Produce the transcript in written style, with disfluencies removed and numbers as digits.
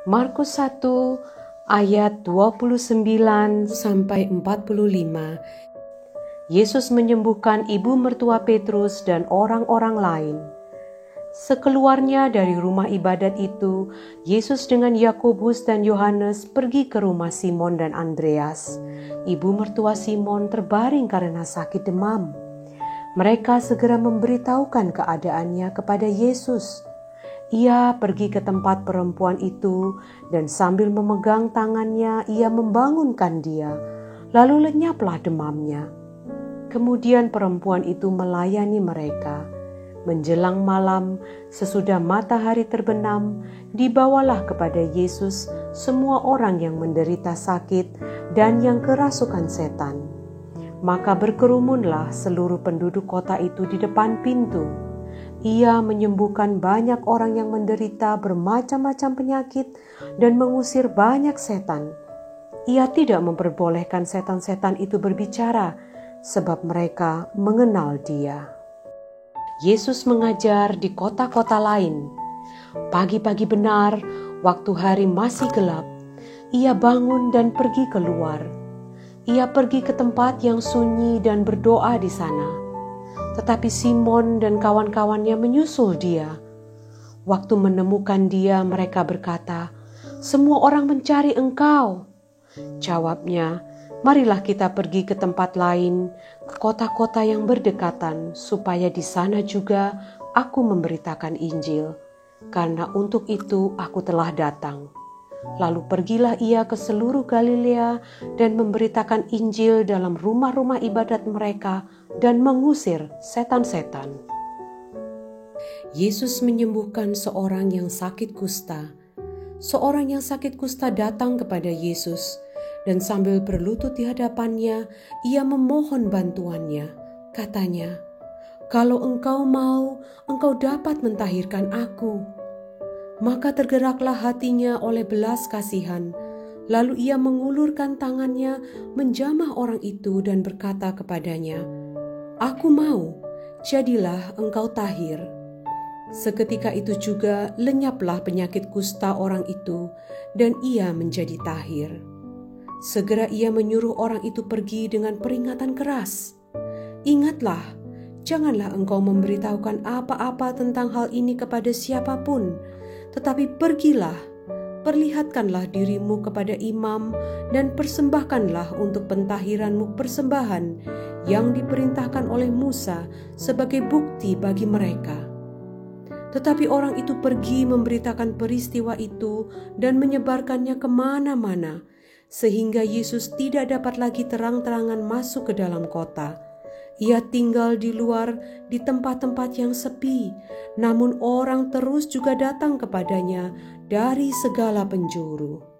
Markus 1 ayat 29 sampai 45. Yesus menyembuhkan ibu mertua Petrus dan orang-orang lain. Sekeluarnya dari rumah ibadat itu, Yesus dengan Yakobus dan Yohanes pergi ke rumah Simon dan Andreas. Ibu mertua Simon terbaring karena sakit demam. Mereka segera memberitahukan keadaannya kepada Yesus. Ia pergi ke tempat perempuan itu dan sambil memegang tangannya ia membangunkan dia, lalu lenyaplah demamnya. Kemudian perempuan itu melayani mereka. Menjelang malam, sesudah matahari terbenam, dibawalah kepada Yesus semua orang yang menderita sakit dan yang kerasukan setan. Maka berkerumunlah seluruh penduduk kota itu di depan pintu. Ia menyembuhkan banyak orang yang menderita bermacam-macam penyakit dan mengusir banyak setan. Ia tidak memperbolehkan setan-setan itu berbicara, sebab mereka mengenal Dia. Yesus mengajar di kota-kota lain. Pagi-pagi benar, waktu hari masih gelap, Ia bangun dan pergi keluar. Ia pergi ke tempat yang sunyi dan berdoa di sana. Tetapi Simon dan kawan-kawannya menyusul Dia. Waktu menemukan Dia, mereka berkata, "Semua orang mencari Engkau." Jawabnya, "Marilah kita pergi ke tempat lain, ke kota-kota yang berdekatan, supaya di sana juga aku memberitakan Injil, karena untuk itu aku telah datang." Lalu pergilah ia ke seluruh Galilea dan memberitakan Injil dalam rumah-rumah ibadat mereka dan mengusir setan-setan. Yesus menyembuhkan seorang yang sakit kusta. Seorang yang sakit kusta datang kepada Yesus dan sambil berlutut di hadapannya, ia memohon bantuannya. Katanya, "Kalau Engkau mau, Engkau dapat mentahirkan aku." Maka tergeraklah hatinya oleh belas kasihan. Lalu ia mengulurkan tangannya, menjamah orang itu dan berkata kepadanya, "Aku mau, jadilah engkau tahir." Seketika itu juga lenyaplah penyakit kusta orang itu dan ia menjadi tahir. Segera ia menyuruh orang itu pergi dengan peringatan keras. "Ingatlah, janganlah engkau memberitahukan apa-apa tentang hal ini kepada siapapun, tetapi pergilah, perlihatkanlah dirimu kepada imam dan persembahkanlah untuk pentahiranmu persembahan yang diperintahkan oleh Musa sebagai bukti bagi mereka." Tetapi orang itu pergi memberitakan peristiwa itu dan menyebarkannya kemana-mana, sehingga Yesus tidak dapat lagi terang-terangan masuk ke dalam kota. Ia tinggal di luar di tempat-tempat yang sepi, namun orang terus juga datang kepadanya dari segala penjuru.